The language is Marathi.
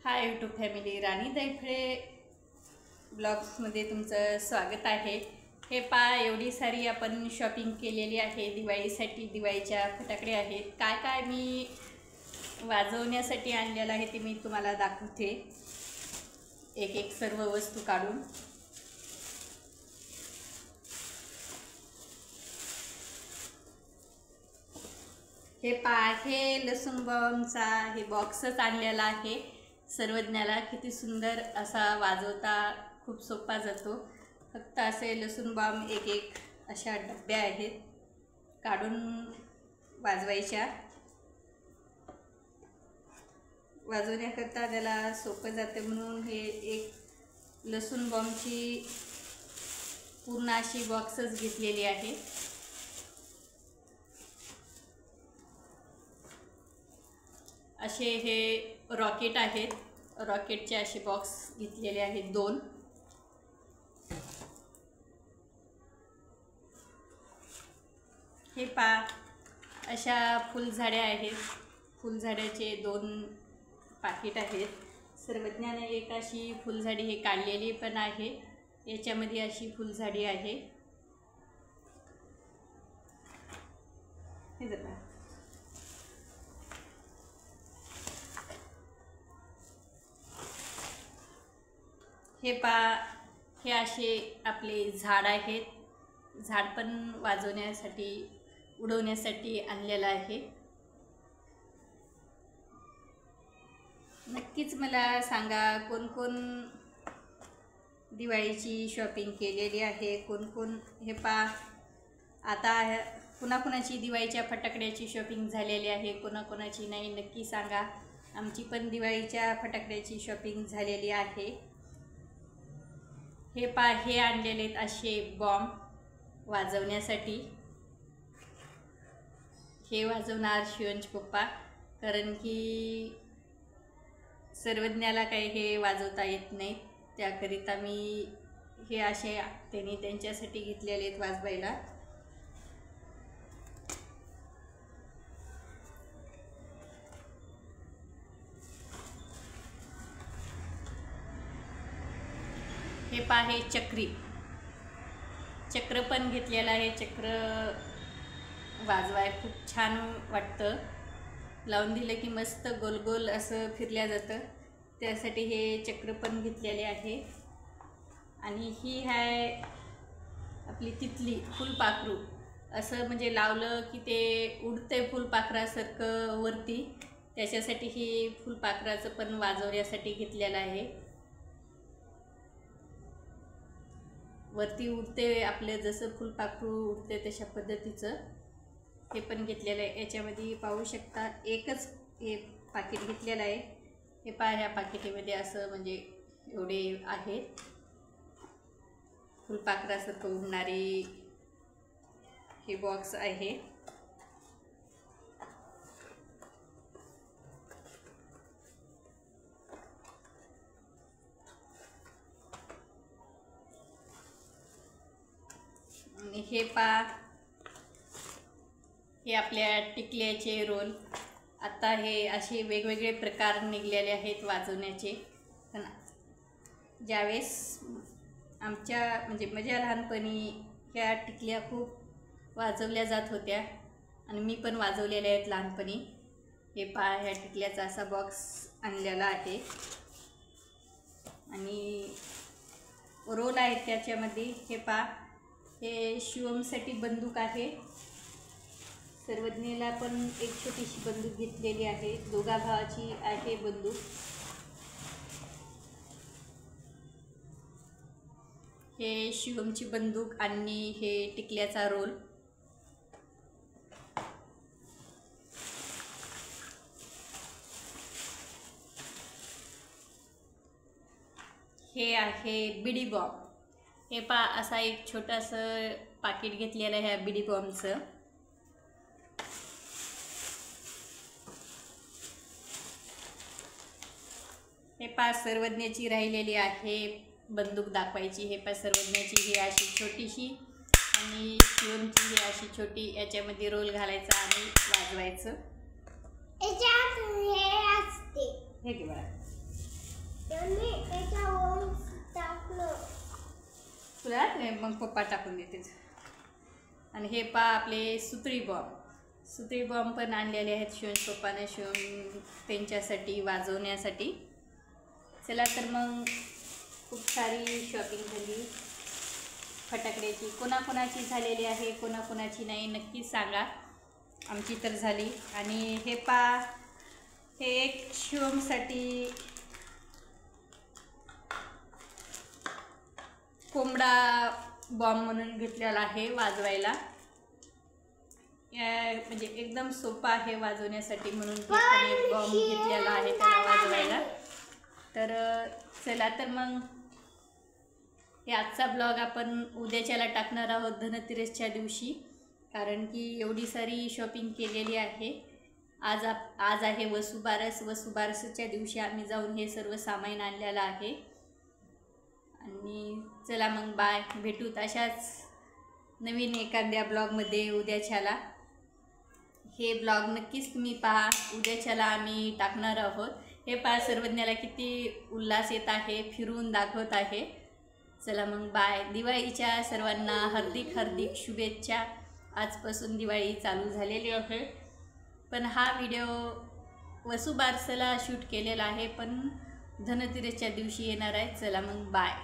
हाय यूट्यूब फॅमिली, राणी दैफळे ब्लॉग्समध्ये तुमचं स्वागत आहे। हे पहा, एवढी सारी आपण शॉपिंग केलेली आहे दिवाळीसाठी। दिवाळीच्या फटाकडे आहेत, काय काय मी वाजवण्यासाठी आणलेलं आहे ते मी तुम्हाला दाखवते, एक एक सर्व वस्तू काढून। हे पहा, हे लसूण बॉम्बचा हे बॉक्सच आणलेला आहे। सर्वज्ञाला किती सुंदर असा वाजवता खूप सोपा जातो। फक्त असे लसूण बॉम्ब एक एक अशा डब्या आहेत, काढून वाजवायच्या। वाजवण्याकरता त्याला सोपं जाते म्हणून हे एक लसूण बॉम्बची पूर्ण अशी बॉक्सच घेतलेली आहे। असे हे रॉकेट आहेत, रॉकेटचे असे बॉक्स घेतलेले आहेत दोन। हे पहा, अशा फुलझाड्या आहेत, फुलझाड्याचे दोन पाकिट आहेत। सर्वज्ञाने एक अशी फुलझाडी हे काढलेली पण आहे, याच्यामध्ये अशी फुलझाडी आहे। हे बघा, हे पहा, हे असे आपले झाड आहेत। झाड पण वाजवण्यासाठी उडवण्यासाठी आणलेलं आहे। नक्कीच मला सांगा, कोण कोण दिवाळीची शॉपिंग केलेली आहे, कोण कोण। हे पहा, आता कुणाकुणाची दिवाळीच्या फटाकड्याची शॉपिंग झालेली आहे, कोणाकोणाची नाही, नक्की सांगा। आमची पण दिवाळीच्या फटाकड्याची शॉपिंग झालेली आहे। हे पहा, हे आणलेले आहेत असे बॉम्ब वाजवण्यासाठी। हे वाजवणार शिवंच पप्पा, कारण की सर्वज्ञाला काही हे वाजवता येत नाही, त्याकरिता मी हे असे त्यांनी त्यांच्यासाठी घेतलेले आहेत वाजवायला। हे पहा, हे चक्र पण घेतलेलं आहे। चक्र वाजवाय खूप छान वाटतं, लावून दिलं की मस्त गोल गोल असं फिरल्या जातं, त्यासाठी हे चक्र पण घेतलेले आहे। आणि ही आहे आपली तितली, फुलपाखरू, असं म्हणजे लावलं की ते उडते फुलपाखरासारखं वरती, त्याच्यासाठी ही फुलपाखराचं पण वाजवण्यासाठी घेतलेलं आहे। वरती उडते, आपले जसं फुलपाखरू उडते तशा पद्धतीचं हे पण घेतलेलं आहे। याच्यामध्ये पाहू शकता, एकच हे पाकिट घेतलेलं आहे। हे पहा, ह्या पाकिटीमध्ये असं म्हणजे एवढे आहेत फुलपाखरासारखं उडणारे हे बॉक्स आहे। आणि हे पहा, हे आपल्या टिकल्याचे रोल। आता हे असे वेगवेगळे प्रकार निघलेले आहेत वाजवण्याचे। पण ज्यावेळेस आमच्या म्हणजे माझ्या लहानपणी ह्या टिकल्या खूप वाजवल्या जात होत्या, आणि मी पण वाजवलेल्या आहेत लहानपणी। हे पहा, ह्या टिकल्याचा असा बॉक्स आणलेला आहे, आणि रोल आहेत त्याच्यामध्ये। हे पहा, हे शिवमसाठी बंदूक आहे। सर्वज्ञला पण एक छोटीशी बंदूक घेतलेली आहे, दोघा भावाची आहे बंदूक। हे शिवमची बंदूक आणि हे टिकल्याचा रोल। हे आहे बिडी बॉम्ब। हे पहा, असा एक छोटंसं पाकिट घेतलेलं आहे ह्या बिडी बॉम्बचं। हे पहा, सर्वज्ञाची राहिलेली आहे बंदूक दाखवायची। हे पहा, सर्वज्ञाची ही अशी छोटीशी आणि शिवमची ही अशी छोटी, याच्यामध्ये रोल घालायचा आणि वाजवायचं। हे घे बघा, तुला नाही मग पप्पा टाकून देते. आणि हे पा आपले सुतळी बॉम्ब पण आणलेले आहेत शिवून, पप्पाने शिवून त्यांच्यासाठी वाजवण्यासाठी. चला तर मग खूप सारी शॉपिंग झाली फटाकड्याची. कोणाकोणाची झालेली आहे, कोणाकोणाची नाही नक्की सांगा. आमची तर झाली. आणि हे पा हे एक शिवमसाठी कोंबडा बॉम्ब म्हणून घेतलेला आहे वाजवायला. म्हणजे एकदम सोपा आहे वाजवण्यासाठी म्हणून एक बॉम्ब घेतलेला आहे त्याला वाजवायला. तर चला तर मग हे आजचा ब्लॉग आपण उद्याच्याला टाकणार आहोत धनतेरसच्या दिवशी. कारण की एवढी सारी शॉपिंग केलेली आहे. आज आहे वसुबारस. वसुबारसच्या दिवशी आम्ही जाऊन हे सर्व सामान आणलेलं आहे. आणि चला मग बाय, भेटूत अशाच नवीन एखाद्या ब्लॉगमध्ये उद्याच्याला. हे ब्लॉग नक्कीच तुम्ही पहा. उद्याच्याला आम्ही टाकणार आहोत. हे पहा सर्वज्ञाला किती उल्हास येत आहे, फिरून दाखवत आहे. चला मग बाय. दिवाळीच्या सर्वांना हार्दिक शुभेच्छा. आजपासून दिवाळी चालू झालेली आहे. पण हा व्हिडिओ वसुबारसेला शूट केलेला आहे, पण धनतेरसच्या दिवशी येणार आहे. चला मग बाय.